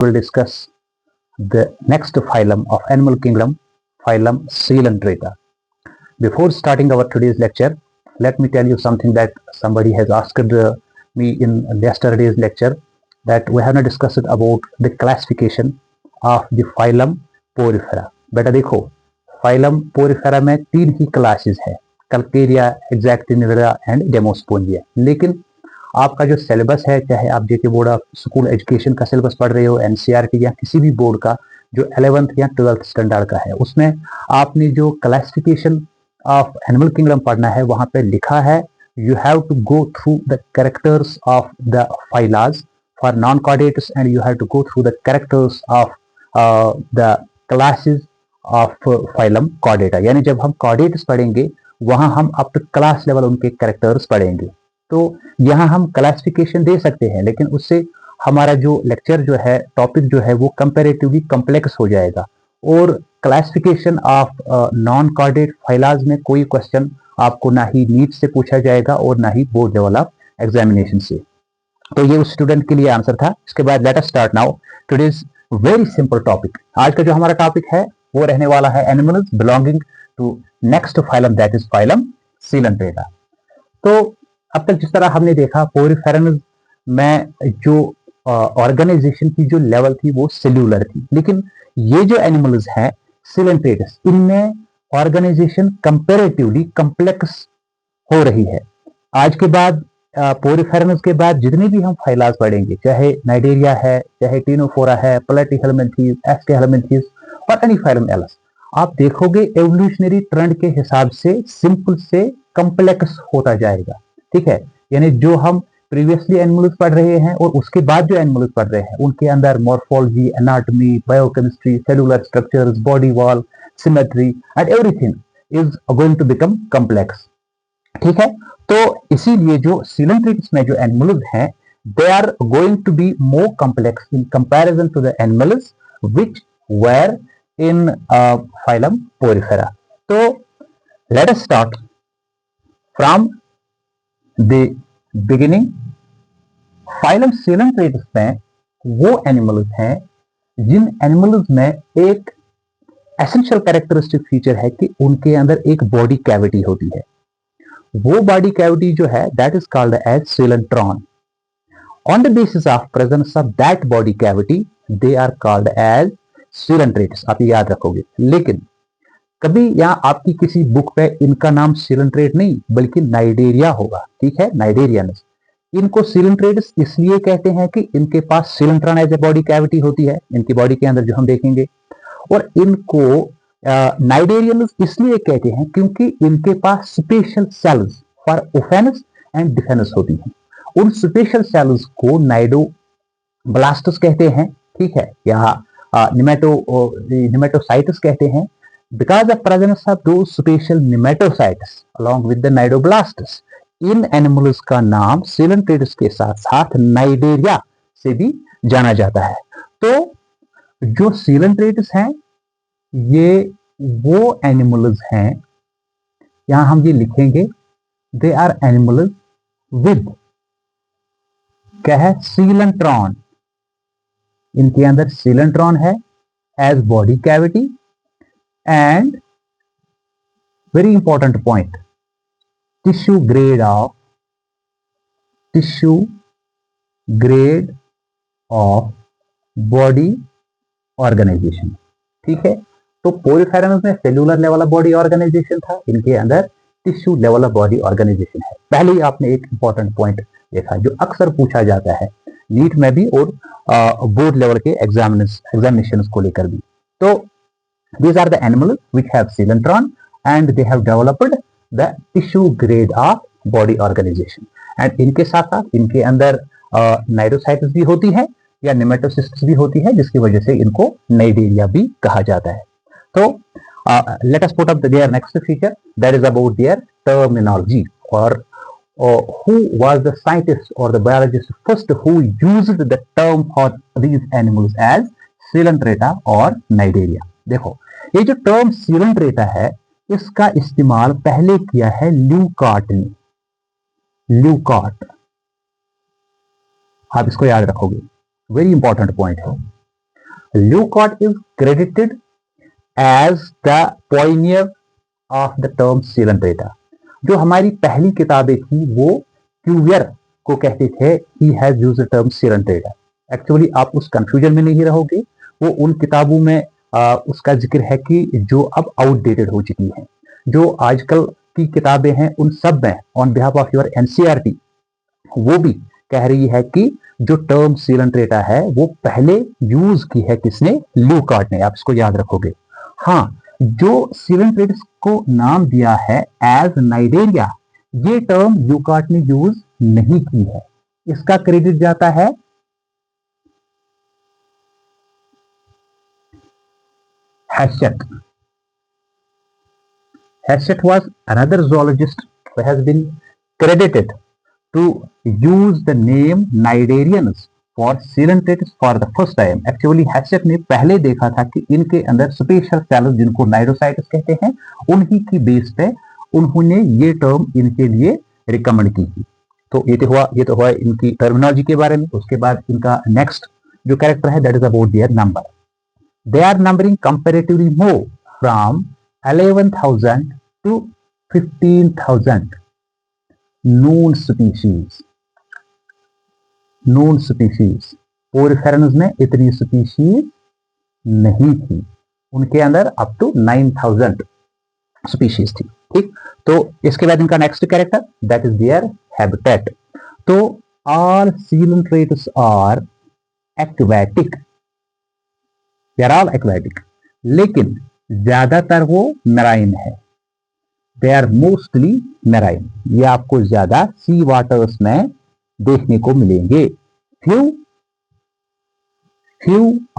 will discuss the next phylum of animal kingdom, phylum Coelenterata. Before starting our today's lecture, let me tell you something that somebody has asked me in yesterday's lecture, that we have not discussed about the classification of the phylum Porifera. बेटा देखो, phylum Porifera में 3 ही classes है, Calcaria, Exactinidea and Demospongia. लेकिन आपका जो syllabus है, चाहे आप जेके बोर्ड ऑफ स्कूल एजुकेशन का सिलेबस पढ़ रहे हो, एनसीईआरटी या किसी भी बोर्ड का जो 11th या 12th स्टैंडर्ड का है, उसमें आपने जो क्लासिफिकेशन ऑफ एनिमल किंगडम पढ़ना है, वहां पे लिखा है you have to go through the characters of the phyla for non chordates and you have to go through the characters of the classes of phylum chordata. यानी जब हम chordates पढ़ेंगे वहां हम अप टू क्लास लेवल उनके characters पढ़ेंगे. तो यहाँ हम क्लासिफिकेशन दे सकते हैं, लेकिन उससे हमारा जो लेक्चर जो है, टॉपिक जो है, वो कंपैरेटिवली कॉम्प्लेक्स हो जाएगा. और क्लासिफिकेशन ऑफ नॉन कॉर्डेट फाइलाज में कोई क्वेश्चन आपको ना ही नीट से पूछा जाएगा और ना ही बोर्ड लेवल ऑफ एग्जामिनेशन से. तो ये उस स्टूडेंट के लिए आंसर था. इसके बाद late us start now today's very simple topic. आज का जो हमारा टॉपिक है वो रहने वाला है animals belonging to next phylum, that is phylum Coelenterata. तो अब तक जिस तरह हमने देखा, पोरिफेरन्स में जो ऑर्गेनाइजेशन की जो लेवल थी वो सेल्यूलर थी, लेकिन ये जो एनिमल्स हैं Coelentratus, इनमें ऑर्गेनाइजेशन कंपैरेटिवली कॉम्प्लेक्स हो रही है. आज के बाद पोरिफेरन्स के बाद जितने भी हम फाइलाज पढ़ेंगे, चाहे नाइडेरिया है, चाहे टीनोफोरा है, प्लेटीहेलमिन्थीज, एस्केहेलमिन्थीज और एनी फाइलम एल्स, आप देखोगे एवोल्यूशनरी ट्रेंड के हिसाब से सिंपल से कॉम्प्लेक्स होता जाएगा. ठीक है, यानी जो हम प्रीवियसली एनिमल्स पढ़ रहे हैं और उसके बाद जो एनिमल्स पढ़ रहे हैं, उनके अंदर morphology, anatomy, biochemistry, cellular structures, body wall, symmetry and everything is going to become complex. ठीक है, तो इसीलिए जो Coelentratus में जो एनिमल्स हैं, they are going to be more complex in comparison to the animals which were in phylum Porifera. तो let us start from the beginning. Phylum Coelentratus में वो एनिमल्स हैं जिन एनिमल्स में एक एसेंशियल कैरेक्टरिस्टिक फीचर है कि उनके अंदर एक बॉडी कैविटी होती है. वो बॉडी कैविटी जो है that is called as Coelentron. On the basis of presence of that body cavity they are called as Coelentratus. आप याद रखोगे. लेकिन कभी यहाँ आपकी किसी बुक पे इनका नाम Coelentrate नहीं बल्कि नाइडेरिया होगा. ठीक है, नाइडेरियंस. इनको Coelentratus इसलिए कहते हैं कि इनके पास Coelentron as a body cavity होती है इनकी बॉडी के अंदर, जो हम देखेंगे. और इनको नाइडेरियंस इसलिए कहते हैं क्योंकि इनके पास special cells for offence and defence होती हैं. उन स्पेशल सेल्स को नाइडोब्लास्टस कहते हैं. ठीक है, यहाँ निमेटोसाइट्स कहते हैं. Because of presence of those special nematocytes along with the nidoblastus, in animals का नाम Coelentratus के साथ साथ नाइडेरिया से भी जाना जाता है. तो जो Coelentratus हैं ये वो एनिमल्स हैं, यहां हम ये लिखेंगे, दे आर एनिमल्स विद क्या है Coelentron. इनके अंदर Coelentron है as body cavity. And very important point, tissue grade of body organization. ठीक है, तो पोरिफेरन्स में cellular level of body organisation था, इनके अंदर tissue level of body organisation है. पहले ही आपने एक इंपॉर्टेंट पॉइंट देखा जो अक्सर पूछा जाता है नीट में भी और बोर्ड लेवल के एग्जामिनेशन को लेकर भी. तो these are the animals which have Coelentron and they have developed the tissue grade of body organization. and इनके साथ साथ इनके अंदर नाइडोसाइट्स भी होती है या नेमेटोसिस्ट्स भी होती है, जिसकी वजह से इनको नाइडेरिया भी कहा जाता है. तो let us put up their next feature, that is about their terminology, or who was the scientist or the biologist first who used the term for these animals as Coelenterata or Nidaria. देखो, ये जो term Coelenterata है इसका इस्तेमाल पहले किया है ल्यूकार्ट ने. ल्यूकार्ट, आप इसको याद रखोगे, वेरी इंपॉर्टेंट पॉइंट है. Leucott is credited as the pioneer of the term Coelenterata. जो हमारी पहली किताबें थी वो क्यूवियर को कहते थे he has used the term Coelenterata. Actually आप उस कंफ्यूजन में नहीं रहोगे, वो उन किताबों में उसका जिक्र है कि जो अब आउटडेटेड हो चुकी हैं। जो आजकल की किताबें हैं उन सब में on behalf of your NCERT वो भी कह रही है कि जो टर्म Coelenterata है वो पहले यूज की है किसने? ल्यूकार्ट ने। आप इसको याद रखोगे। हाँ, जो Coelenterata को नाम दिया है एज नाइडेरिया, ये टर्म ल्यूकार्ट ने यूज नहीं की है। इसका क्रेडिट जाता है Hachette. Hachette was another zoologist who has been credited to use the name Cnidarians for Coelenterata for the first time. Actually Hachette ने पहले देखा था कि इनके अंदर स्पेशल सेल्स जिनको नाइडोसाइट्स कहते हैं उन्हीं की बेस पे उन्होंने ये टर्म इनके लिए रिकमेंड की थी। तो ये तो हुआ इनकी टर्मिनोलॉजी के बारे में। उसके बाद इनका नेक्स्ट जो कैरेक्टर है that is about their number. They are numbering comparatively more from 11,000 to 15,000 known species. Known species. Porphyrinus में इतनी स्पीशीज नहीं थी, उनके अंदर अप टू 9,000 स्पीशीज थी। ठीक, तो इसके बाद इनका next character that is their habitat. तो all Coelenterates are aquatic. They are all aquatic, लेकिन ज्यादातर वो मेराइन है। They are mostly marine. ये आपको ज्यादा सी वाटर्स में देखने को मिलेंगे। few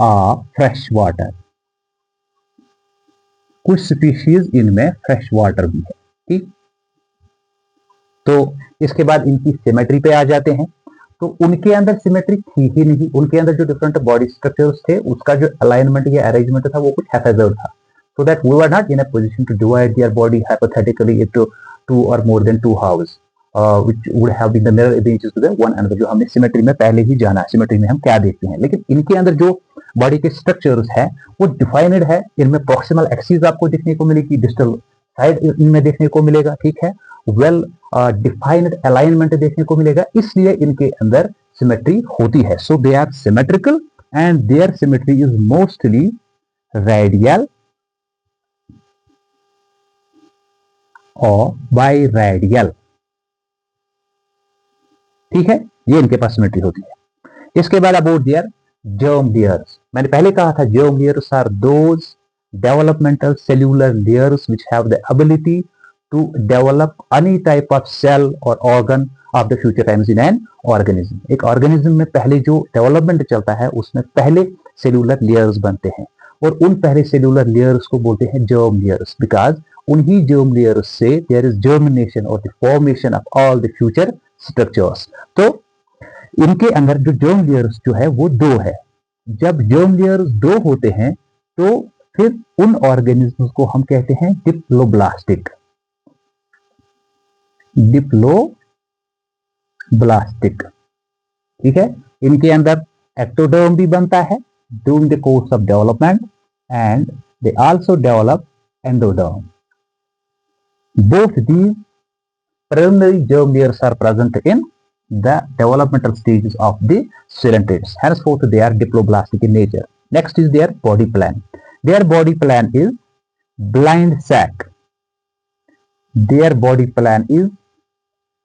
are fresh water. कुछ स्पीशीज इनमें फ्रेश वाटर भी है। ठीक, तो इसके बाद इनकी सिमेट्री पे आ जाते हैं। तो उनके अंदर सिमेट्री थी ही नहीं, उनके अंदर जो डिफरेंट बॉडी स्ट्रक्चर्स थे उसका जो अलाइनमेंट या अरेंजमेंट था वो कुछ हैफेजर्ड था, so that we were not in a position to divide their body hypothetically into two or more than two halves, which would have been the mirror images to the one another, जो हमने symmetry में पहले ही जाना। Symmetry में हम क्या देखते हैं, लेकिन इनके अंदर जो बॉडी के स्ट्रक्चर्स है वो डिफाइंड है। इनमें प्रॉक्सिमल एक्सिस आपको देखने को मिलेगी, डिस्टल साइड इनमें देखने को मिलेगा। ठीक है, वेल डिफाइंड अलाइनमेंट देखने को मिलेगा, इसलिए इनके अंदर सिमेट्री होती है। So they are symmetrical and their symmetry is mostly radial और बाइरेडियल। ठीक है, ये इनके पास सिमेट्री होती है। इसके बाद अबाउट देयर जर्म लेयर्स। मैंने पहले कहा था germ layers are those developmental cellular layers which have the ability to develop any type of cell or organ of the future times in an organism. एक organism में पहले जो development चलता है उसमें पहले cellular layers बनते हैं और उन पहले cellular layers को बोलते हैं germ layers, because उन्हीं germ layers से there is germination or the formation of all the future structures. तो इनके अंदर जो germ layers जो है वो दो है। जब germ layers दो होते हैं तो फिर उन ऑर्गेनिज्म को हम कहते हैं डिप्लोब्लास्टिक। डिप्लोब्लास्टिक, ठीक है। इनके अंदर एक्टोडर्म भी बनता है during the course of development and they also develop endoderm. Both these primary germ layers are present in the developmental stages of the Coelenterates. Henceforth, they are diploblastic in nature. Next is their body plan. Their body plan is blind sac. Their body plan is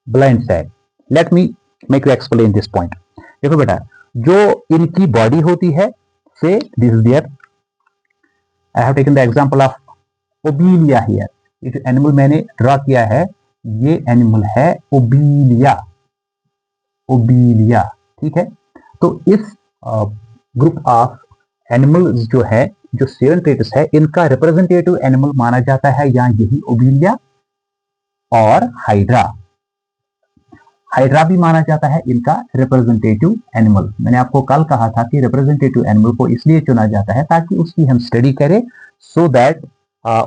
blind sac. Let me make you explain this point. देखो बेटा, जो इनकी body होती है, say this is their, I have taken the example of obelia here. ये जो animal मैंने draw किया है ये एनिमल है ओबीलिया। ओबीलिया, ठीक है। तो इस ग्रुप ऑफ एनिमल्स जो है, जो Coelenterates है, इनका रिप्रेजेंटेटिव एनिमल माना जाता है या यही ओबीलिया और हाइड्रा। हाइड्रा भी माना जाता है इनका रिप्रेजेंटेटिव एनिमल। मैंने आपको कल कहा था कि रिप्रेजेंटेटिव एनिमल को इसलिए चुना जाता है ताकि उसकी हम स्टडी करें, सो दैट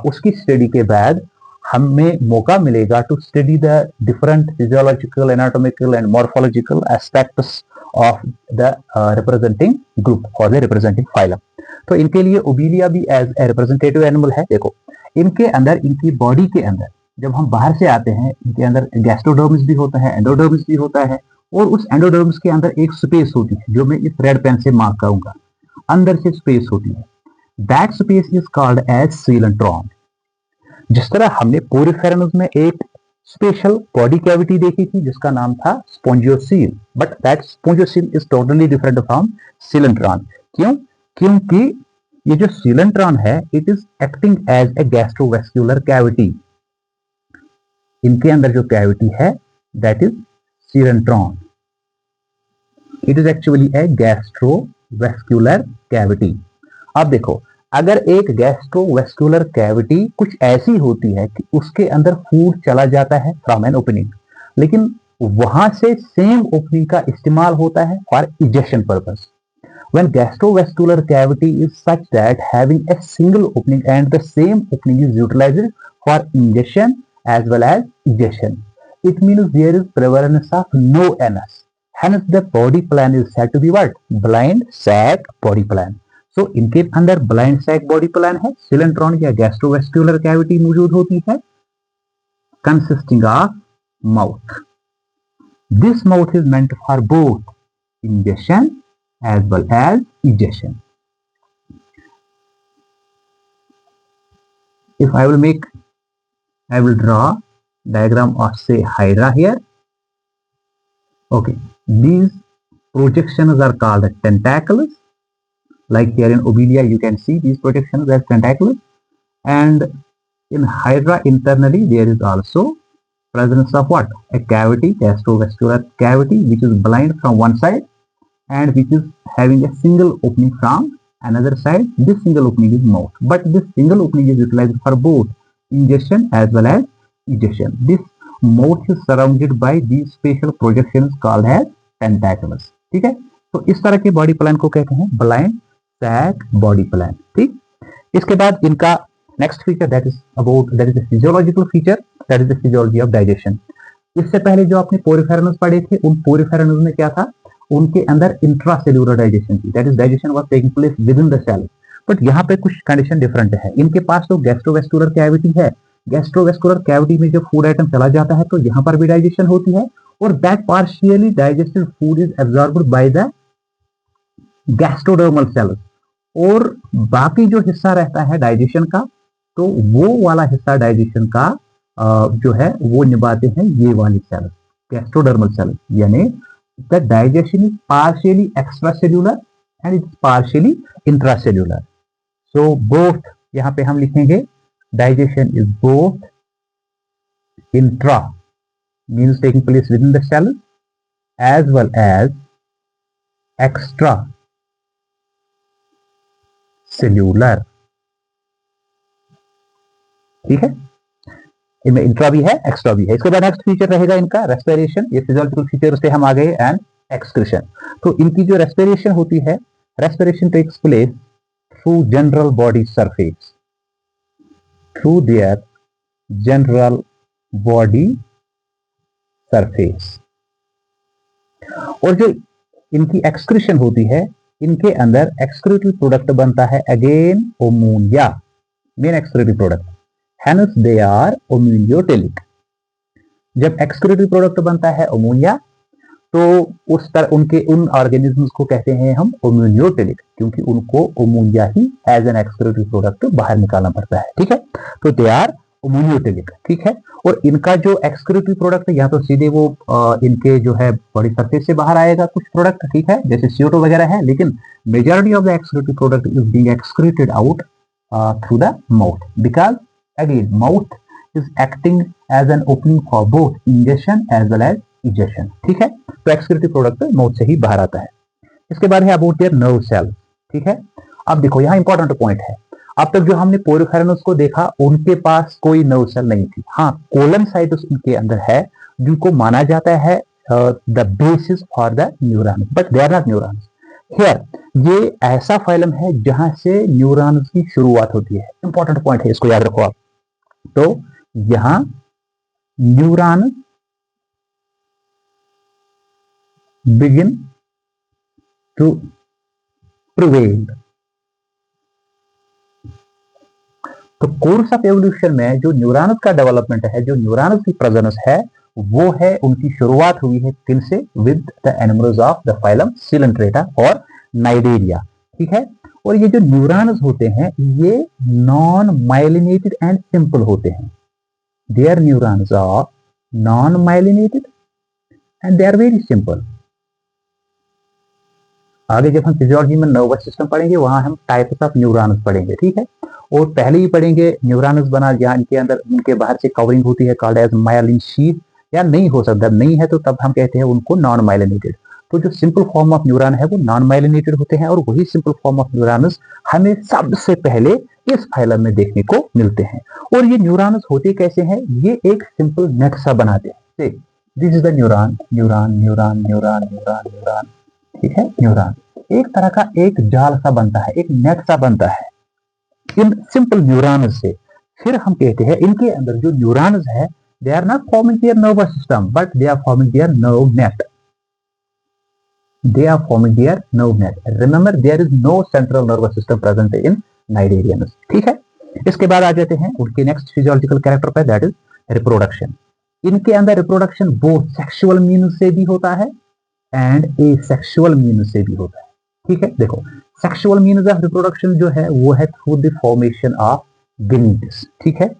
उसकी स्टडी के बाद हमें मौका मिलेगा to study the different physiological, anatomical and morphological aspects of the representing group और द रिप्रेजेंटिंग फाइलम। तो इनके लिए ओबीलिया भी एज ए रिप्रेजेंटेटिव एनिमल है। देखो इनके अंदर, इनकी बॉडी के अंदर जब हम बाहर से आते हैं, इनके अंदर गैस्ट्रोडर्मिस भी होता है, एंडोडर्मिस भी होता है, और उस एंडोडर्मिस के अंदर एक स्पेस होती है जो मैं इस रेड पेन से मार्क करूंगा, अंदर से स्पेस होती है, that space is called as coelenteron. जिस तरह हमने पोरिफेरनस में एक स्पेशल बॉडी कैविटी देखी थी जिसका नाम था spongiocoel, but that spongiocoel is totally different from coelenteron. क्यों? क्योंकि ये जो सीलेंट्रॉन है it is acting as a gastrovascular cavity. इनके अंदर जो कैविटी है that is coelenteron, it is actually a gastrovascular cavity. अब देखो अगर एक गैस्ट्रोवेस्कुलर कैविटी कुछ ऐसी होती है कि उसके अंदर फूड चला जाता है फ्रॉम एन ओपनिंग, लेकिन वहां से सेम ओपनिंग का इस्तेमाल होता है for ejection purpose. When gastrovascular cavity is such that having a single opening and the same opening is utilized for ingestion as well as ejection, it means there is prevalence of no anus. Hence the body plan is said to be what? Blind sac body plan. So इनके अंदर blind sac body plan है, सीलेंट्रॉन या gastrovascular cavity मौजूद होती है, consisting of mouth. This mouth is meant for both ingestion as well as ejection. If I will draw diagram of say hydra here. Okay, these projections are called tentacles. Like here in Obelia, you can see these projections as tentacles. And in hydra internally, there is also presence of what? A cavity, gastrovascular cavity, which is blind from one side and which is having a single opening from another side. This single opening is mouth, but this single opening is utilized for both ingestion as well as ejection. This mouth is surrounded by these special projections called as tentacles. ठीक है, तो इस तरह के body plan को कहते हैं blind sac body plan. ठीक, इसके बाद इनका next feature that is physiological feature, that is the physiology of digestion. इससे पहले जो आपने पोरिफेरनस पढ़े थे, उन पोरिफेरनस में क्या था? उनके अंदर इंट्रासेल्युलर डाइजेशन थी, that is digestion was taking place within the cell. But यहाँ पे कुछ कंडीशन डिफरेंट है। इनके पास तो गैस्ट्रोवेस्कुलर कैविटी है, गैस्ट्रोवेस्कुलर कैविटी में जब फूड आइटम चला जाता है तो यहाँ पर भी डाइजेशन होती है, और that partially digested food is absorbed by the gastrodermal cells, और बाकी जो हिस्सा रहता है डाइजेशन का, तो वो वाला हिस्सा डाइजेशन का जो है वो निभाते हैं ये वाली सेल, गैस्ट्रोडर्मल सेल। यानी the digestion is partially extracellular and it's partially intracellular. So both, यहाँ पे हम लिखेंगे digestion is both intra means taking place within the cell as well as extra cellular. ठीक है, इनमें इंट्रा भी है, एक्स्ट्रा भी है। इसके बाद नेक्स्ट फीचर रहेगा इनका रेस्पिरेशन। ये फिजियोलॉजिकल फीचर से हम आ गए एंड एक्सक्रीशन। तो इनकी जो रेस्पिरेशन होती है, respiration takes place through general body surface, through their general body surface. और जो इनकी एक्सक्रीशन होती है, इनके अंदर एक्सक्रीटरी प्रोडक्ट बनता है again ammonia, main excretory product, hence they are ammoniotic। जब एक्सक्रीटरी प्रोडक्ट बनता है अमोनिया, तो उस तरह उन ऑर्गेनिजम्स को कहते हैं हम अमोनियोटेलिक, क्योंकि उनको अमोनिया ही एज एन एक्सक्रीटरी प्रोडक्ट बाहर निकालना पड़ता है। ठीक है, तो दे आर अमोनियोटेलिक। ठीक है, और इनका जो एक्सक्रीटरी प्रोडक्ट है, या तो सीधे वो इनके जो है बॉडी सरफेस से बाहर आएगा कुछ प्रोडक्ट, ठीक है, जैसे CO2 वगैरह है, लेकिन majority of the excretory product is being excreted out through the mouth, because again mouth is acting as an opening for both ingestion as well as ejection। ठीक है, तो एक्सक्रीटरी प्रोडक्ट माउथ से ही बाहर आता है। इसके बाद है अबाउट देयर नर्व सेल। ठीक है, अब देखो यहाँ इंपॉर्टेंट पॉइंट है, अब तक जो हमने पोरिफेरनस को देखा उनके पास कोई नर्व सेल नहीं थी। हाँ, कोलन साइटस उनके अंदर है, जिनको माना जाता है the basis for the neurons, but they are not neurons. Here ये ऐसा फाइलम है जहां से न्यूरॉन्स की शुरुआत होती है। इंपॉर्टेंट पॉइंट है, इसको याद रखो आप। तो यहां न्यूरॉन बिगिन टू प्रिवेल तो कोर्स ऑफ एवोल्यूशन में जो न्यूरॉन्स का डेवलपमेंट है, जो न्यूरॉन्स की प्रेजेंस है, वो है, उनकी शुरुआत हुई है किन से? With the animals of the phylum Coelenterata और नाइडेरिया। ठीक है। और ये जो न्यूरॉन्स होते हैं ये नॉन माइलिनेटेड एंड सिंपल होते हैं। They are neurons of non myelinated and they are very simple. आगे जब हम फिजियोलॉजी में नर्वस सिस्टम पढ़ेंगे वहां हम टाइप्स ऑफ न्यूरॉन्स पढ़ेंगे। ठीक है। और पहले ही पढ़ेंगे न्यूरॉन्स बना जहां इनके अंदर उनके बाहर से कवरिंग होती है कॉल्ड एज मायलिन शीथ, या नहीं हो सकता, नहीं है तो तब हम कहते हैं उनको नॉन माइलिनेटेड। तो जो सिंपल फॉर्म ऑफ न्यूरॉन है वो नॉन माइलिनेटेड होते हैं, और वही सिंपल फॉर्म ऑफ न्यूरॉन्स हमें सबसे पहले इस फाइलम में देखने को मिलते हैं। और ये न्यूरॉन्स होते कैसे हैं? ये एक सिंपल नेट सा बनाते हैं। This is the neuron, neuron neuron neuron neuron neuron. ठीक है। न्यूरॉन एक तरह का एक जाल सा बनता है, एक नेट सा बनता है इन सिंपल न्यूरॉन्स से। फिर हम कहते हैं इनके अंदर जो न्यूरॉन्स है they are not forming their nervous system but they are forming their nerve net. They are forming their nerve net. Remember there is no central nervous system present in Cnidarians. ठीक है। इसके बाद आ जाते हैं उनके next physiological character पे, that is reproduction. इनके अंदर रिप्रोडक्शन बोथ सेक्सुअल मीन्स से भी होता है एंड एसेक्सुअल मीन्स से भी होता है। ठीक है। देखो सेक्सुअल मीन्स ऑफ रिप्रोडक्शन जो है वो है through the formation of gametes. ठीक है।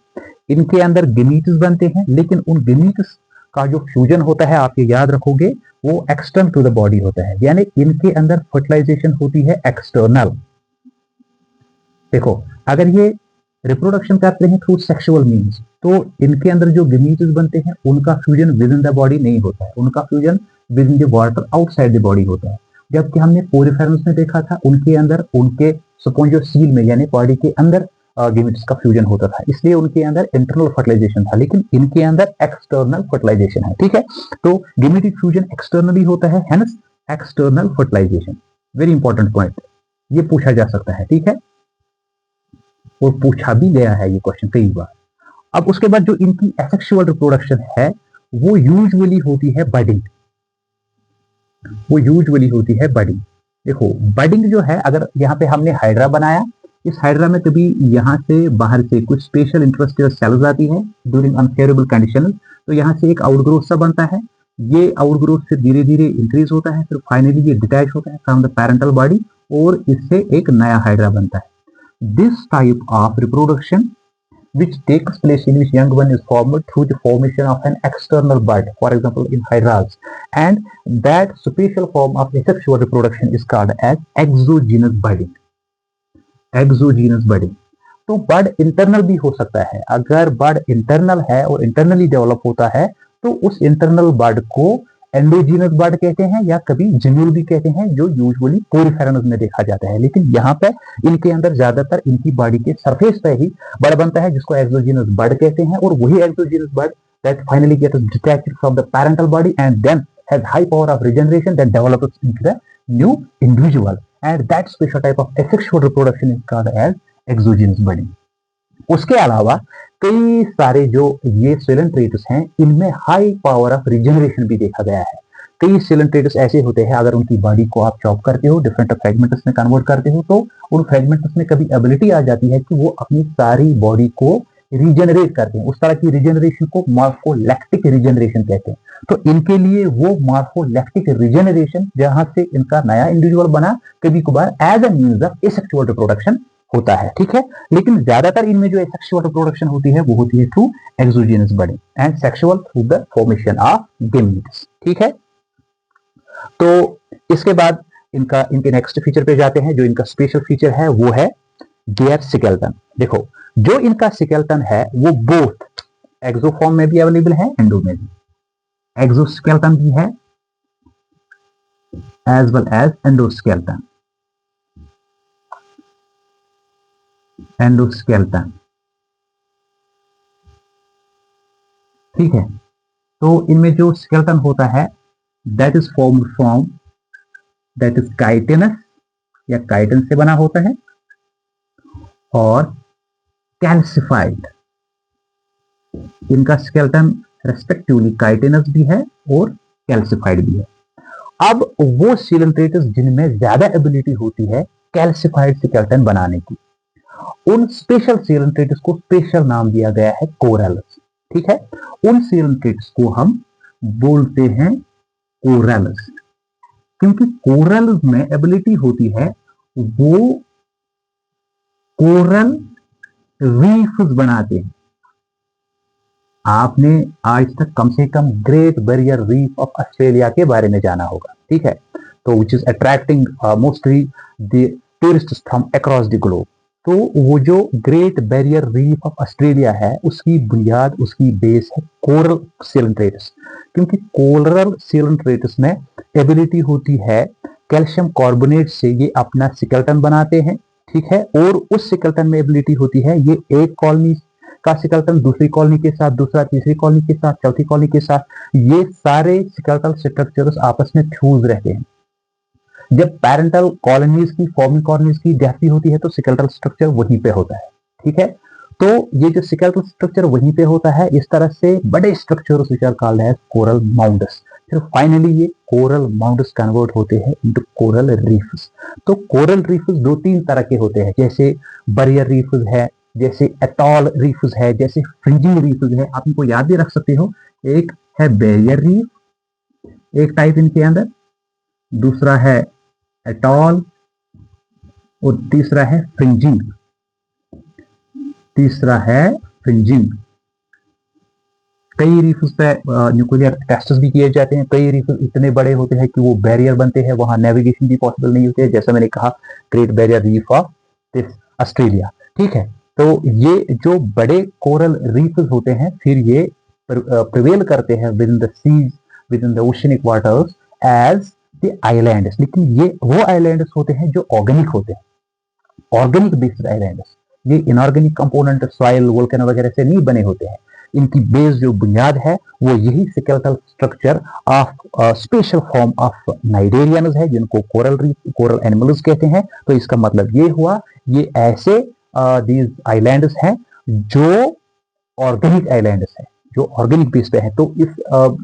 इनके अंदर गेमीट्स बनते हैं, लेकिन उन गेमीट्स का जो फ्यूजन होता है आप ये याद रखोगे वो एक्सटर्नल टू द बॉडी होता है, यानी इनके अंदर फर्टिलाइजेशन होती है एक्सटर्नल। देखो अगर ये रिप्रोडक्शन करते हैं थ्रू सेक्सुअल मीन्स तो इनके अंदर जो गेमीट्स बनते हैं उनका fusion with in the body नहीं होता है, उनका fusion with in the water outside the body होता है। जबकि हमने पोरिफेरम्स में देखा था उनके अंदर उनके स्पोंजियोसील में यानी बॉडी के अंदर गेमीट्स का फ्यूजन होता था, इसलिए उनके अंदर इंटरनल फर्टिलाइजेशन था, लेकिन इनके अंदर एक्सटर्नल फर्टिलाइजेशन है। ठीक है। तो गेमेटिक फ्यूजन एक्सटर्नली होता है, hence external fertilisation. Very important point, ये पूछा जा सकता है। ठीक है। और पूछा भी गया है ये क्वेश्चन कई बार। अब उसके बाद जो इनकी एसेक्सुअल रिप्रोडक्शन है वो यूजुअली होती है बडिंग। वो यूजुअली होती है बडिंग। देखो बडिंग जो है, अगर यहाँ पे हमने हाइड्रा बनाया, इस हाइड्रा में कभी यहाँ से बाहर से कुछ स्पेशल इंटरेस्टेड सेल्स आती है ड्यूरिंग अनफेवरेबल कंडीशन, तो यहाँ से एक आउटग्रोथ सा बनता है। ये आउटग्रोथ से धीरे धीरे इंक्रीज होता है, फिर फाइनली ये डिटैच होता है फ्रॉम द पेरेंटल बॉडी और इससे एक नया हाइड्रा बनता है। This type of reproduction which takes place in which young one is formed through the formation of an external bud, for example in hydras, and that special form of asexual reproduction is called as exogenous budding. Exogenous budding. तो बड internal भी हो सकता है। अगर बड internal है और internally develop होता है तो उस इंटरनल बड को एंडोजीनस बड कहते हैं या कभी जिम्यूल भी कहते हैं, जो यूजुअली पोरिफेरम्स में देखा जाता है। लेकिन यहाँ पे इनके अंदर ज्यादातर इनकी बॉडी के सरफेस पे ही बड बनता है जिसको एक्सोजीनस बड कहते हैं, और वही exogenous bud that finally gets detached from the parental body and then has high power of regeneration that develops into the new individual, and that special type of asexual reproduction is called as exogenous budding. उसके अलावा कई सारे जो ये सिलेंट्रेटस हैं इनमें high power of regeneration भी देखा गया है। कई सिलेंट्रेटस ऐसे होते हैं, अगर उनकी बॉडी को आप चॉप करते हो, डिफरेंट फ्रेगमेंट्स में कन्वर्ट करते हो, तो उन फ्रेगमेंट्स में कभी एबिलिटी आ जाती है कि वो अपनी सारी बॉडी को रिजनरेट करते हैं। उस तरह की रिजनरेशन को मॉर्फोलैक्टिक रिजनरेशन कहते हैं। तो इनके लिए वो मॉर्फोलैक्टिक रिजनरेशन जहां से इनका नया इंडिविजुअल बना कभी कभार as a means of asexual reproduction होता है। ठीक है। लेकिन ज्यादातर इनमें जो सेक्सुअल रिप्रोडक्शन होती है वो होती है through exogenous budding and sexual through the formation of gametes. ठीक है। तो इसके बाद इनके नेक्स्ट फीचर पे जाते हैं। जो इनका स्पेशल फीचर है वो है देयर स्केलेटन। देखो जो इनका स्केलेटन है वो बोथ एक्सोफॉर्म में भी अवेलेबल है, एंडो में भी। एक्सोस्केलेटन भी है as well as endoskeleton. Endoskeleton, ठीक है। तो इनमें जो स्केलेटन होता है that is formed from that is chitinous या काइटिन से बना होता है और कैल्सिफाइड। इनका स्केलेटन रेस्पेक्टिवली काइटिनस भी है और कैल्सिफाइड भी है। अब वो सिलेंट्रेटस जिनमें ज्यादा एबिलिटी होती है कैल्सिफाइड स्केलेटन बनाने की, उन स्पेशल सीलेंट्रेट्स को स्पेशल नाम दिया गया है कोरल्स। ठीक है, उन सीलेंट्रेट्स को हम बोलते हैं कोरल्स, क्योंकि कोरल में एबिलिटी होती है वो कोरल रीफ्स बनाते हैं। आपने आज तक कम से come great barrier reef of Australia के बारे में जाना होगा। ठीक है, तो which is attracting mostly the tourists from across the globe. तो वो जो great barrier reef of Australia है उसकी बुनियाद, उसकी बेस है कोरल सीलेंट्रेट्स, क्योंकि कोरल सीलेंट्रेट्स में एबिलिटी होती है कैल्शियम कार्बोनेट से ये अपना स्केलेटन बनाते हैं। ठीक है, और उस स्केलेटन में एबिलिटी होती है ये एक कॉलोनी का स्केलेटन दूसरी कॉलोनी के साथ, दूसरा तीसरी कॉलोनी के साथ, चौथी कॉलोनी के साथ, ये सारे स्केलेटल स्ट्रक्चर्स आपस में फ्यूज रहते हैं। जब पेरेंटल कॉलोनीज की, फॉर्मिंग कॉलोनीज की डेथ भी होती है तो स्केलेटल स्ट्रक्चर वहीं पे होता है। ठीक है, तो ये जो स्केलेटल स्ट्रक्चर वहीं पे होता है, इस तरह से बड़े structures which are called as coral mounds. फिर फाइनली ये कोरल माउंड्स कन्वर्ट होते हैं इनटू कोरल रीफ्स। तो कोरल रीफ्स दो तीन तरह के होते हैं, जैसे बैरियर रीफ्स है, जैसे एटॉल रीफ्स है, जैसे फ्रिंजिंग रीफ्स है। आप इनको याद भी रख सकते हो, एक है बैरियर रीफ, एक टाइप इनके अंदर, दूसरा है एटॉल और तीसरा है फ्रिंजिंग। तीसरा है फ्रिंजिंग। कई रीफ्स पे न्यूक्लियर टेस्ट्स भी किए जाते हैं। कई रीफ्स इतने बड़े होते हैं कि वो बैरियर बनते हैं, वहां नेविगेशन भी पॉसिबल नहीं होती है, जैसा मैंने कहा great barrier reef of Australia. ठीक है, तो ये जो बड़े कोरल रीफ्स होते हैं फिर ये प्रिवेल करते हैं within the seas, within the oceanic waters as the islands. लेकिन ये वो आइलैंड्स होते हैं जो ऑर्गेनिक होते हैं, ऑर्गेनिक बेस्ड आइलैंड्स। ये इनऑर्गेनिक कंपोनेंट सॉइल, वोल्केनो वगैरह से नहीं बने होते हैं। इनकी बेस जो बुनियाद है वो यही skeletal structure of special form of cnidarians है, जिनको कोरल रीफ, कोरल एनिमल्स कहते हैं। तो इसका मतलब ये हुआ, ये ऐसे दीज आइलैंड्स हैं जो ऑर्गेनिक आइलैंड्स हैं, जो ऑर्गेनिक बेस पे हैं। तो इस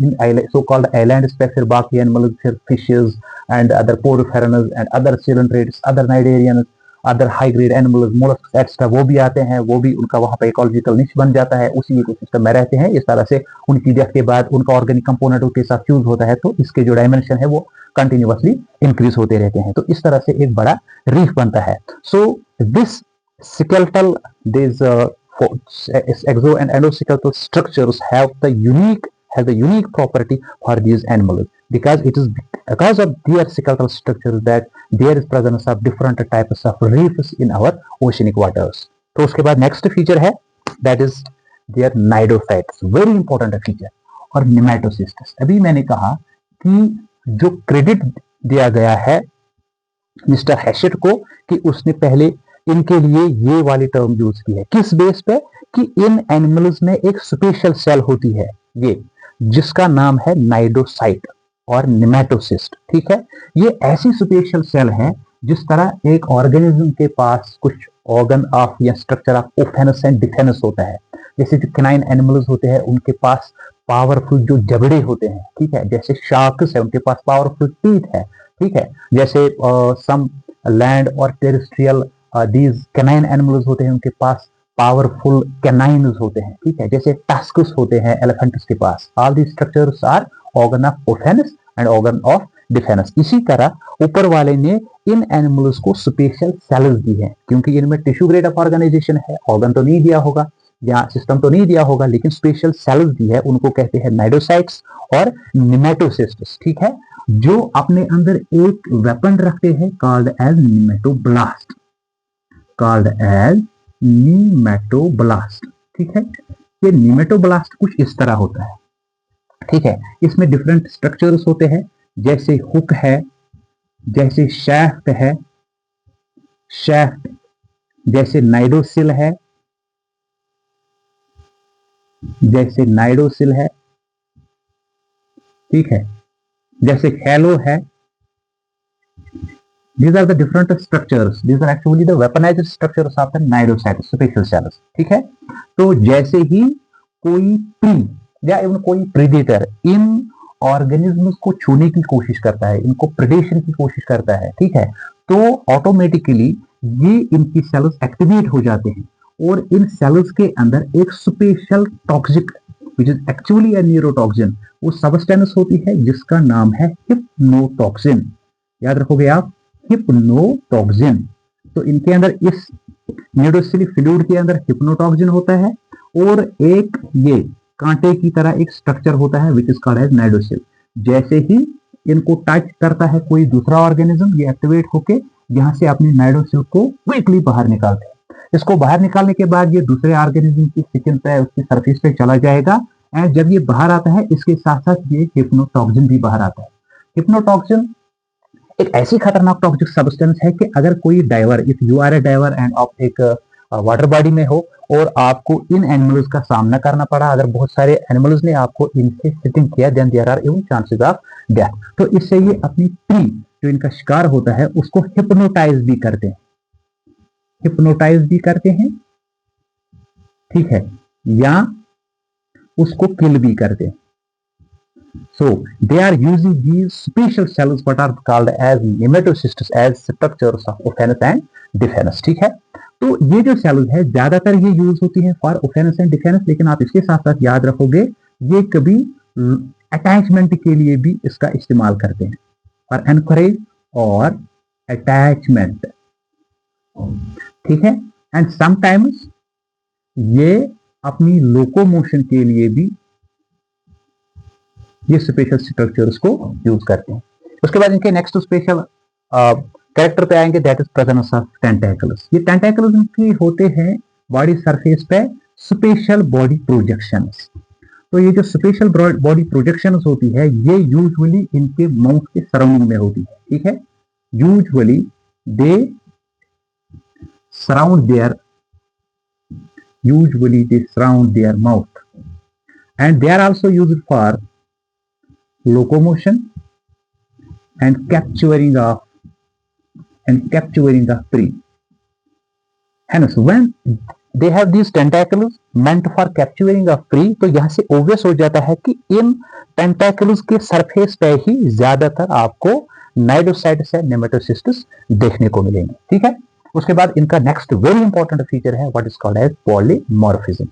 इन सो कॉल्ड आइलैंड्स पे फिर बाकी एनिमल्स, फिर fishes and other poriferans and other coelenterates, other cnidarians, other high grade animals, molluscs extra, वो भी आते हैं। वो भी उनका वहां पे इकोलॉजिकल निश बन जाता है, उसी इकोसिस्टम में रहते हैं। इस तरह से उनकी डेथ के बाद उनका ऑर्गेनिक कंपोनेंट के साथ फ्यूज होता है, तो इसके जो डायमेंशन है वो कंटिन्यूअसली इंक्रीज होते रहते हैं। तो इस तरह से एक बड़ा रीफ बनता है। So this skeletal, these exo and endoskeletal structures have the unique property for these animals, because it is because of their skeletal structures that there is presence of different types of reefs in our oceanic waters. तो उसके बाद next feature है that is their cnidocytes, very important feature, और nematocysts। अभी मैंने कहा कि जो क्रेडिट दिया गया है मिस्टर हैशेट को कि उसने पहले इनके लिए ये वाली टर्म यूज की है, किस बेस पे, कि इन एनिमल्स में एक स्पेशल सेल होती है ये, जिसका नाम है नाइडोसाइट और निमेटोसिस्ट। ठीक है, ये ऐसी स्पेशल सेल है जिस तरह एक ऑर्गेनिज्म के पास कुछ ऑर्गन ऑफ या स्ट्रक्चर ऑफ ओफेनस एंड डिफेनस होता है। जैसे जो कैनाइन एनिमल्स होते हैं उनके पास पावरफुल जो जबड़े होते हैं, ठीक है, जैसे शार्क्स है उनके पास पावरफुल टीथ है। ठीक है, जैसे सम लैंड और टेरेस्ट्रियल दीज कैनाइन एनिमल्स होते हैं, उनके पास पावरफुल कैनाइन्स होते हैं। ठीक है, जैसे टस्क्स होते हैं एलिफेंट्स के पास। All the structures are organ of offence and organ of defence. इसी तरह ऊपर वाले ने इन एनिमल्स को स्पेशल सेल्स दी है, क्योंकि इनमें टिश्यू ग्रेड ऑफ ऑर्गेनाइजेशन है, ऑर्गन तो नहीं दिया होगा या सिस्टम तो नहीं दिया होगा, लेकिन स्पेशल सेल्स दी है, उनको कहते हैं नाइडोसाइट्स और निमेटोसिस्ट्स। ठीक है, जो अपने अंदर एक वेपन रखते हैं called as nematoblast, called as nematoblast. ठीक है, ये निमेटोब्लास्ट कुछ इस तरह होता है। ठीक है, इसमें डिफरेंट स्ट्रक्चर्स होते हैं, जैसे हुक है, जैसे शैफ्ट है, शैफ्ट जैसे नाइडोसिल है, जैसे नाइडोसिल है। ठीक है, जैसे हैलो है। These are the different structures. These are actually the weaponized structures of the nidocytes, special cells. ठीक है, तो जैसे ही कोई प्री या कोई प्रेडेटर इन ऑर्गेनिज्म्स को छूने की कोशिश करता है, इनको प्रेडेशन की कोशिश करता है, ठीक है, तो ऑटोमेटिकली ये इनकी सेल्स एक्टिवेट हो जाते हैं और इन सेल्स के अंदर एक special toxic which is actually a neurotoxin वो सब्सटेंस होती है जिसका नाम है हिप्नोटॉक्सिन। याद रखोगे आप, हिप्नोटॉक्सिन। तो इनके अंदर इस न्यूरोसिली फ्लूइड के अंदर हिप्नोटॉक्सिन होता है और एक ये कांटे की तरह एक स्ट्रक्चर होता है विच इज कॉल्ड एज नाइडोसिल। जैसे ही इनको टच करता है कोई दूसरा ऑर्गेनिज्म, ये एक्टिवेट होके यहाँ से अपने नाइडोसिल को क्विकली बाहर निकालते हैं। इसको बाहर निकालने के बाद ये दूसरे ऑर्गेनिज्म की स्किन पे, उसकी सरफेस पे चला जाएगा एंड जब ये बाहर आता है इसके साथ साथ ये हिप्नोटॉक्सिन भी बाहर आता है। हिप्नोटॉक्सिन एक ऐसी खतरनाक टॉक्सिक सब्सटेंस है कि अगर कोई diver, if you are a diver and आप एक वाटर बॉडी में हो और आपको इन एनिमल्स का सामना करना पड़ा, अगर बहुत सारे एनिमल्स ने आपको इनसे सिटिंग किया, then there are even chances of death. तो इससे ये अपनी प्री जो इनका शिकार होता है उसको हिप्नोटाइज भी करते हैं, हिप्नोटाइज भी करते हैं, ठीक है, या उसको किल भी करते हैं। So they are using these special cells what are called as nematocystis as structures of offense and defense, ठीक है। तो ये जो सेल्स है ज्यादातर ये यूज होती है फॉर ऑफेंस एंड डिफेंस, लेकिन आप इसके साथ साथ याद रखोगे ये कभी अटैचमेंट के लिए भी इसका इस्तेमाल करते हैं, फॉर एनकरेज और अटैचमेंट, ठीक है। एंड समटाइम्स ये अपनी लोकोमोशन के लिए भी ये स्पेशल स्ट्रक्चर्स को यूज करते हैं। उसके बाद इनके नेक्स्ट स्पेशल कैरेक्टर पे आएंगे, that is presence of tentacles. ये टेंटेकल्स इनकी होते हैं बॉडी सरफेस पे स्पेशल बॉडी प्रोजेक्शंस। तो ये जो स्पेशल बॉडी प्रोजेक्शंस होती है ये यूजुअली इनके माउथ के सराउंडिंग में होती है, ठीक है। Usually they surround their mouth and they are also used for locomotion and capturing of prey. Hence, when they have these tentacles meant for capturing of prey, तो यहाँ से obvious हो जाता है कि इन tentacles के सरफेस पे ही ज्यादातर आपको नाइडोसाइट्स या नेमेटोसिस्टिस देखने को मिलेंगे, ठीक है। उसके बाद इनका नेक्स्ट वेरी इंपॉर्टेंट फीचर है what is called as polymorphism.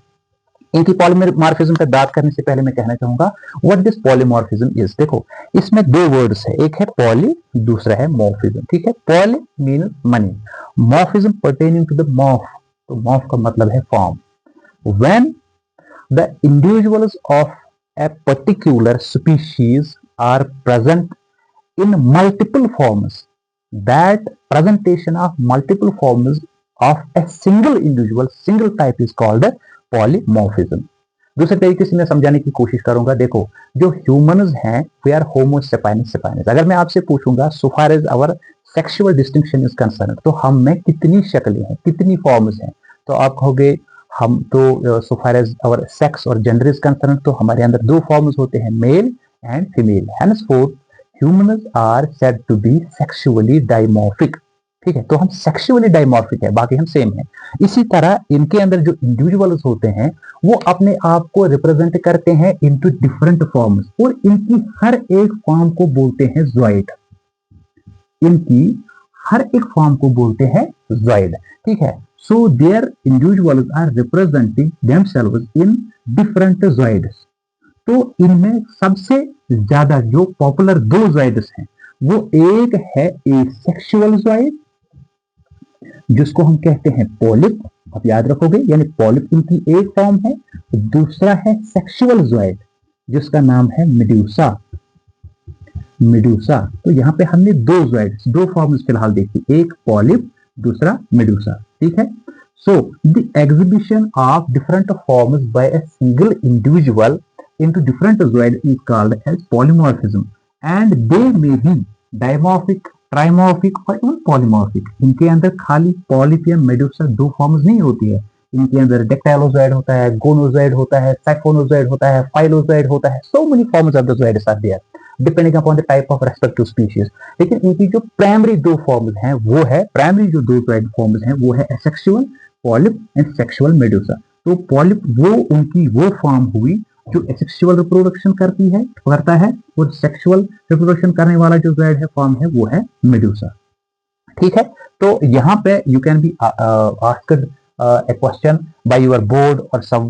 इनकी पॉलीमॉर्फिज्म पे बात करने से पहले मैं कहना चाहूंगा व्हाट दिस पॉलीमॉर्फिज्म इज। देखो इसमें दो वर्ड्स है, एक है पॉली, दूसरा है मॉर्फिज्म, ठीक है। Poly mean many, morphism pertaining to the morph, तो मॉर्फ का मतलब है form. When the individuals of a particular species are present in multiple forms, that presentation of multiple forms of a single individual, single type is called polymorphism. दूसरे तरीके से मैं समझाने की कोशिश करूंगा। देखो जो ह्यूमंस हैं we are homo sapiens sapiens. अगर मैं आपसे पूछूंगा so far as our sexual distinction is concerned, तो हम में कितनी शक्लें हैं, कितनी फॉर्म्स हैं, तो आप कहोगे हम तो so far as our sex और जेंडर इज कंसर्न तो हमारे अंदर दो फॉर्म्स होते हैं, male and female. Henceforth humans are said to be sexually dimorphic, ठीक है। तो हम सेक्सुअली डाइमॉर्फिक है, बाकी हम सेम है। इसी तरह इनके अंदर जो इंडिविजुअल्स होते हैं वो अपने आप को रिप्रेजेंट करते हैं इनटू डिफरेंट फॉर्म्स और इनकी हर एक फॉर्म को बोलते हैं ज़ॉइड। इनकी हर एक फॉर्म को बोलते हैं ज़ॉइड, ठीक है। So their individuals are representing themselves in different zooids. तो इनमें सबसे ज्यादा जो पॉपुलर दो ज़ॉइड्स हैं वो एक है एसेक्सुअल ज़ॉइड जिसको हम कहते हैं पॉलिप, आप याद रखोगे, यानी पॉलिप इनकी एक फॉर्म है। दूसरा है सेक्सुअल ज़ॉइड जिसका नाम है मेडूसा, मेडूसा। तो यहाँ पे हमने दो ज़ॉइड्स, दो फॉर्म्स फिलहाल देखी, एक पॉलिप, दूसरा मेडूसा, ठीक है। So the exhibition of different forms by a single individual into different zoids is called as polymorphism and they may be dimorphic, trimorphic और even polymorphic। इनके अंदर खाली पॉलिप या मेडूसा दो फॉर्म्स नहीं होती है, इनके अंदर डेक्टाइलोज़ॉइड होता है, गोनोज़ॉइड होता है, साइफोनोज़ॉइड होता है, फाइलोज़ॉइड होता है। so many forms of the zoids are there depending upon the type of respective species। लेकिन इनकी जो प्राइमरी दो फॉर्म्स हैं वो है, प्राइमरी जो दो जोइड फॉर्म्स हैं वो है asexual polyp and sexual Medusa. तो पॉलिप वो उनकी वो फॉर्म हुई जो सेक्सुअल रिप्रोडक्शन करता है और सेक्सुअल रिप्रोडक्शन करने वाला जो ज़ॉइड है फॉर्म है वो है मेडूसा। ठीक है, तो यहाँ पे you can be asked a question by your board or some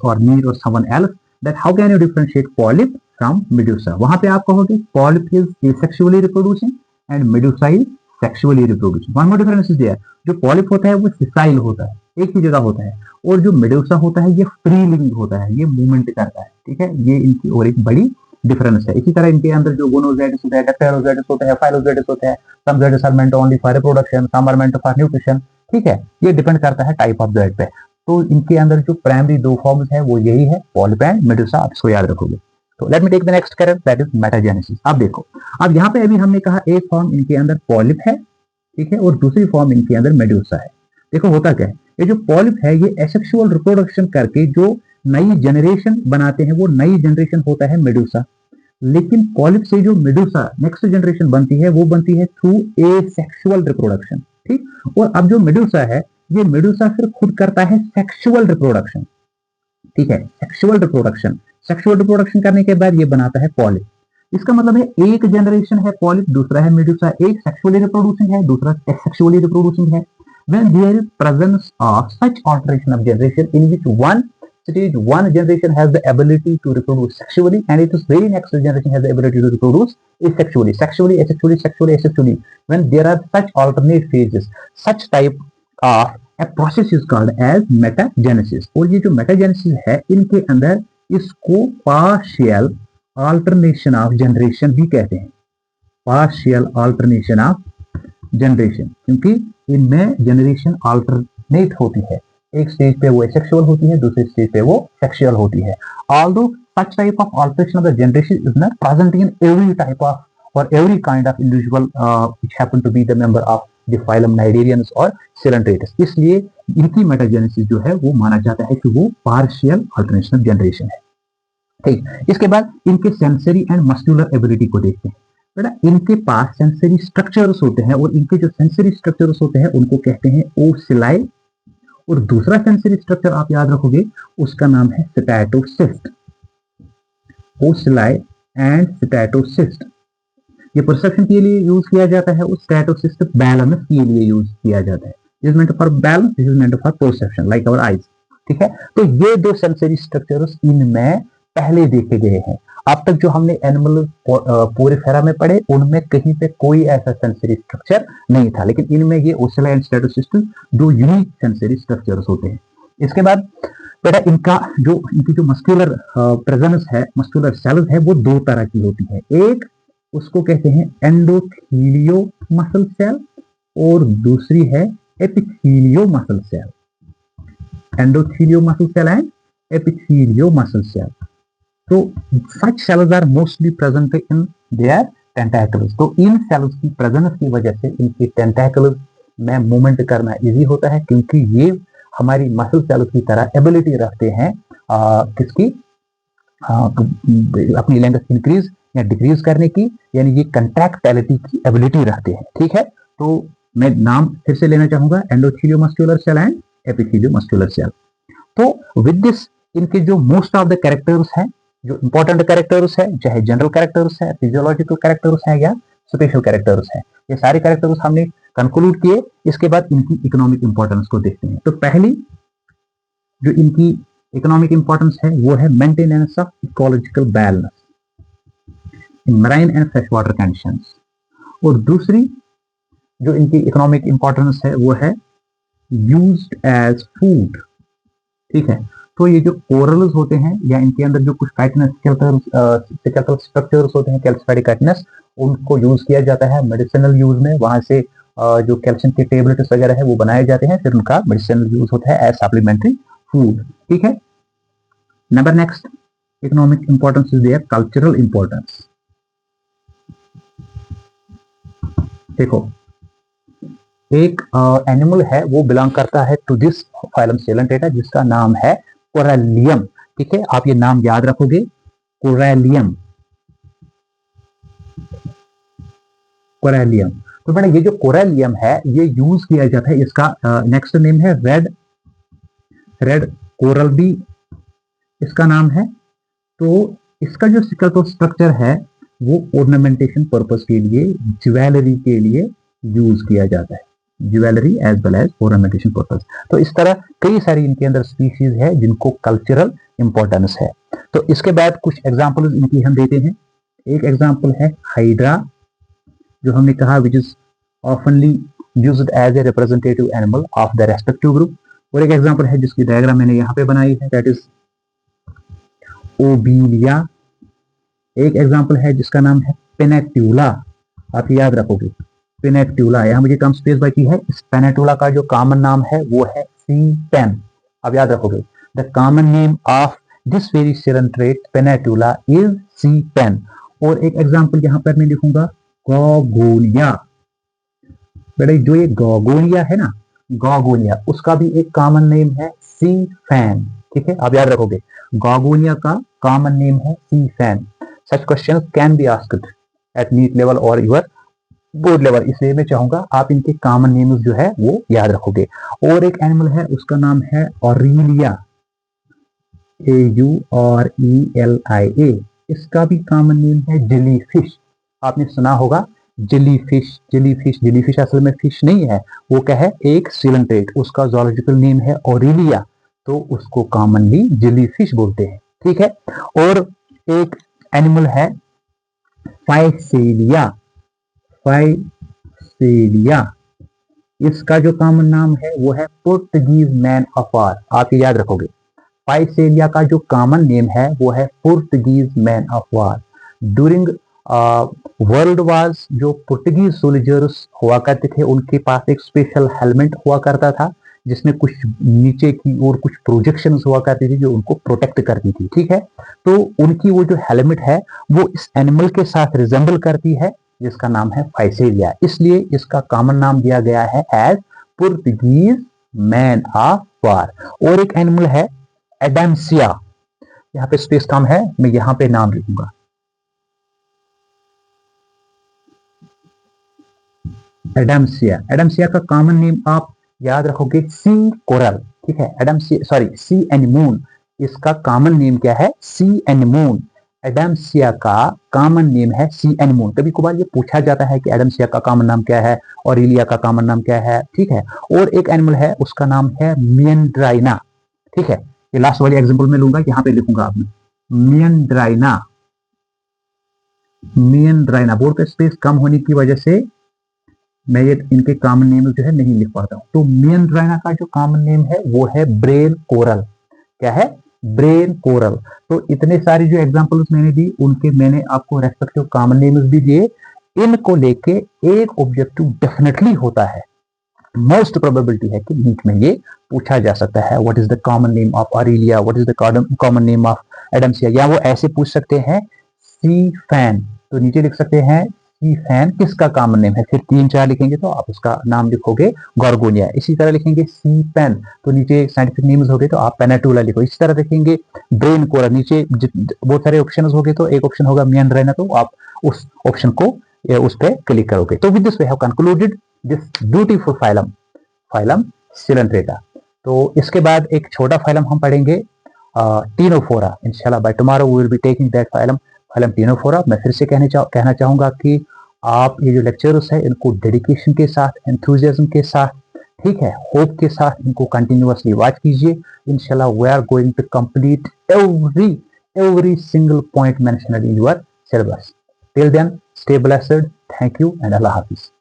or me or someone else that how can you differentiate polyp from medusa. वहां पे आप कहोगे polyp is asexually reproducing and medusa is sexually reproducing. one more difference is there. जो polyp होता है वो sessile होता है, एक ही जगह होता है, और जो medusa होता है ये free living होता है, ये मूवमेंट करता है, ठीक है, ये इनकी और एक बड़ी डिफरेंस है. इसी तरह इनके अंदर जो गोनोजाइट्स होता है, डक्टाइलोजाइट्स होता है, फाइलोजाइट्स होता है, some zooids are meant only for reproduction, some are meant for nutrition, ठीक है, ये डिपेंड करता है टाइप ऑफ जाइट पे. तो इनके अंदर जो प्राइमरी दो फॉर्म्स है वो यही है, पॉलिप एंड मेडुसा, आप इसको याद रखोगे. तो let me take the next character that is metagenesis. अब देखो, अब यहाँ पे अभी हमने कहा एक फॉर्म इनके अंदर पॉलिप है, ठीक है, और दूसरी फॉर्म इनके अंदर मेडुसा है. देखो होता क्या है, ये जो पॉलिप है ये एसेक्सुअल रिप्रोडक्शन करके जो नई जनरेशन बनाते हैं वो नई जनरेशन होता है मेडुसा. लेकिन पॉलिप से जो मेडुसा नेक्स्ट जनरेशन बनती है वो बनती है थ्रू एसेक्सुअल रिप्रोडक्शन, ठीक. और अब जो मेडुसा है ये मेडुसा फिर खुद करता है सेक्सुअल रिप्रोडक्शन, ठीक है, सेक्सुअल रिप्रोडक्शन करने के बाद ये बनाता है पॉलिप. इसका मतलब है एक जनरेशन है पॉलिप, दूसरा है मेडुसा, एक सेक्सुअली रिप्रोड्यूसिंग है, दूसरा एसेक्सुअली रिप्रोड्यूसिंग है. when there is presence of such alteration of generation in which one generation has the ability to reproduce sexually and its very next generation has the ability to reproduce asexually. When there are such alternate phases, such type of a process is called as metagenesis. और ये जो metagenesis है इनके अंदर इसको partial alternation of generation भी कहते हैं, partial alternation of जनरेशन, क्योंकि इनमें जनरेशन अल्टरनेट होती है, एक स्टेज पे वो एसेक्सुअल होती है, दूसरे स्टेज पे वो सेक्सुअल होती है. Although such type of alteration of the generation is not present in every type of or every kind of individual which happen to be the member of the phylum Cnidarians or Coelentratus. इसलिए इनकी metagenesis जो है वो माना जाता है कि वो पार्शियल अल्टरनेशन ऑफ जनरेशन है, ठीक. इसके बाद इनके सेंसरी एंड मस्कुलर एबिलिटी को देखते हैं. बेटा इनके पास सेंसरी स्ट्रक्चर्स होते हैं और इनके जो सेंसरी स्ट्रक्चर्स होते हैं उनको कहते हैं ओसिलाई, और दूसरा सेंसरी स्ट्रक्चर आप याद रखोगे उसका नाम है स्टैटोसिस्ट. ओसिलाई एंड स्टैटोसिस्ट ये परसेप्शन के लिए यूज किया जाता है, और स्टैटोसिस्ट बैलेंस के लिए यूज किया जाता है. This is meant for balance, this is meant for perception like our eyes, ठीक है. तो ये दो सेंसरी स्ट्रक्चर्स इनमें पहले देखे गए हैं. अब तक जो हमने एनिमल पोरिफेरा में पढ़े उनमें कहीं पे कोई ऐसा सेंसरी स्ट्रक्चर नहीं था, लेकिन इनमें ये ओसिला एंड स्टैटोसिस्ट दो यूनिक सेंसरी स्ट्रक्चर्स होते हैं. इसके बाद बेटा इनकी जो मस्कुलर प्रेजेंस है, मस्कुलर सेल्स है, वो दो तरह की होती है. एक उसको कहते हैं एंडोथीलियो मसल सेल और दूसरी है epithelio muscle cell. Endothelio muscle cell and epithelio muscle cell. तो such cells are mostly present in their tentacles. तो इन सेल्स की प्रेजेंस की वजह से इनकी टेंटाकल्स में मूवमेंट करना इजी होता है, क्योंकि ये हमारी मसल सेल्स की तरह एबिलिटी रखते हैं किसकी, अपनी लेंथ इंक्रीज या डिक्रीज करने की, यानी ये कंट्रैक्टिलिटी की एबिलिटी रखते हैं, ठीक है. तो मैं नाम फिर से लेना चाहूंगा, endothelio muscular cell and epithelio muscular cell. तो विद दिस इनके जो मोस्ट ऑफ द कैरेक्टर्स हैं, जो इंपॉर्टेंट कैरेक्टर्स है, चाहे जनरल कैरेक्टर्स है, फिजियोलॉजिकल कैरेक्टर्स है या स्पेशल कैरेक्टर्स है, ये सारे कैरेक्टर्स हमने कंक्लूड किए. इसके बाद इनकी इकोनॉमिक इंपॉर्टेंस को देखते हैं. तो पहली जो इनकी इकोनॉमिक इंपॉर्टेंस है वो है maintenance of ecological balance in marine and fresh water conditions, और दूसरी जो इनकी इकोनॉमिक इंपॉर्टेंस है वो है यूज्ड एज फूड, ठीक है. तो ये जो कोरल्स होते हैं या इनके अंदर जो कुछ काइटिनस स्केलेटल स्ट्रक्चर्स होते हैं, कैल्सिफाइड काइटिनस, उनको यूज किया जाता है मेडिसिनल यूज में. वहां से जो कैल्शियम के टेबलेट्स वगैरह है वो बनाए जाते हैं, फिर उनका मेडिसिनल यूज होता है एज सप्लीमेंट्री फूड, ठीक है. Number next economic importance is their cultural importance. देखो एक एनिमल है वो बिलोंग करता है टू दिस फाइलम सेलेंटेटा जिसका नाम है कोरेलियम, ठीक है. आप ये नाम याद रखोगे, कोरेलियम. तो बेटा ये जो कोरेलियम है ये यूज किया जाता है, इसका नेक्स्ट नेम है रेड कोरल बी इसका नाम है. तो इसका जो स्केलेटल स्ट्रक्चर है वो ऑर्नामेंटेशन पर्पस के लिए, ज्वेलरी के लिए यूज किया जाता है, jewellery as well as ornamentation purpose. तो इस तरह कई सारी इनके अंदर स्पीशीज है जिनको कल्चरल इंपॉर्टेंस है। तो इसके बाद कुछ एग्जाम्पल इनकी हम देते हैं। एक एग्जाम्पल है हाइड्रा, जो हमने कहा which is oftenly used as a representative animal of the respective group. और एक एग्जाम्पल है जिसकी डायग्राम मैंने यहाँ पे बनाई है, दैट इज ओबीलिया। एक एग्जाम्पल है जिसका नाम है पेनेट्यूला, आप याद रखोगे पेनेट्यूला, यहाँ मुझे कम स्पेस बची है। इस पेनेट्यूला का जो कॉमन नाम है वो है सी पेन, आप याद रखोगे। The common name of this very coelenterate Pennatula is sea pen. और एक एग्जाम्पल यहाँ पर मैं लिखूंगा गॉगोनिया। बेटा जो ये गॉगोनिया है ना, गॉगोनिया, उसका भी एक कॉमन नेम है सी फैन, ठीक है, आप याद रखोगे। गॉगोनिया का कॉमन नेम है sea fan. Such questions can be asked at NEET level और योर बोर्ड लेवल, इसलिए मैं चाहूंगा आप इनके कॉमन नेम्स जो है वो याद रखोगे। और एक एनिमल है उसका नाम है ऑरेलिया, AURELIA। इसका भी कॉमन नेम है जेलीफिश। आपने सुना होगा जेलीफिश, जेलीफिश, जेलीफिश असल में फिश नहीं है, वो क्या है, एक सिलेंट्रेट, उसका जोलॉजिकल नेम है ऑरेलिया, तो उसको कॉमनली जेलीफिश बोलते हैं, ठीक है। और एक एनिमल है फाइसेलिया, फाइसेलिया, इसका जो कॉमन नाम है वो है पुर्तगीज मैन ऑफ वार, आप याद रखोगे। फाइसेलिया का जो कॉमन नेम है वो है Portuguese man of war. During world wars जो पुर्तगीज सोल्जर्स हुआ करते थे उनके पास एक स्पेशल हेलमेट हुआ करता था जिसमें कुछ नीचे की और कुछ प्रोजेक्शंस हुआ करती थी जो उनको प्रोटेक्ट करती थी, ठीक है। तो उनकी वो जो हेलमेट है वो इस एनिमल के साथ रिजेंबल करती है जिसका नाम है फाइसेलिया, इसलिए इसका कॉमन नाम दिया गया है as Portuguese man of war. और एक एनिमल है एडम्सिया, यहाँ पे स्पेस कम है, मैं यहाँ पे नाम लिखूंगा एडम्सिया। एडम्सिया का कॉमन नेम आप याद रखोगे सी कोरल, ठीक है। एडम्सिया सॉरी सी एनिमोन, इसका कॉमन नेम क्या है, सी एनिमोन। एडम्सिया का कॉमन नेम है सी एनिमोन। कभी कभार ये पूछा जाता है कि एडम्सिया का कॉमन नाम क्या है, ऑरेलिया का कॉमन नाम क्या है, ठीक है। और एक एनिमल है उसका नाम है मियंड्राइना, ठीक है। ये लास्ट वाली एग्जांपल में लूंगा, यहाँ पे लिखूंगा आपने मियंड्राइना, मियंड्राइना। बोर्ड पे स्पेस कम होने की वजह से मैं ये इनके कॉमन नेम जो है नहीं लिख पाता हूँ। तो मियंड्राइना का जो कॉमन नेम है वो है ब्रेन कोरल, क्या है, ब्रेन कोरल। तो इतने सारी जो एग्जांपल्स मैंने दी उनके मैंने आपको रेस्पेक्टिव कॉमन नेम्स भी दिए। इनको लेके एक ऑब्जेक्टिव डेफिनेटली होता है, मोस्ट प्रोबेबिलिटी है कि नीट में ये पूछा जा सकता है, what is the common name of Aurelia, what is the common name of Adamsia. या वो ऐसे पूछ सकते हैं सी फैन, तो नीचे लिख सकते हैं सी फैन किसका कॉमन नेम है, फिर 3-4 लिखेंगे तो आप उसका नाम लिखोगे गॉर्गोनिया। इसी तरह लिखेंगे सी पेन तो नीचे साइंटिफिक नेम्स हो गए तो आप पेनेटुला लिखो। इसी तरह लिखेंगे ब्रेन कोरल, नीचे बहुत सारे ऑप्शन हो गए तो एक ऑप्शन होगा मियंड्राइना, तो आप उस ऑप्शन को उस पर क्लिक करोगे। तो with this we have concluded this beautiful phylum, phylum Coelenterata. तो इसके बाद एक छोटा फाइलम हम पढ़ेंगे टीनोफोरा, इंशाल्लाह by tomorrow we will be taking that phylum, phylum ctenophora. मैं फिर से कहना चाहूंगा कि आप ये जो लेक्चर्स है इनको डेडिकेशन के साथ, एंथुजियाज्म के साथ, ठीक है, होप के साथ इनको कंटिन्यूअसली वॉच कीजिए। इंशाल्लाह we are going to complete every single point mentioned in your syllabus. Till then, stay blessed. Thank you and Allah Hafiz.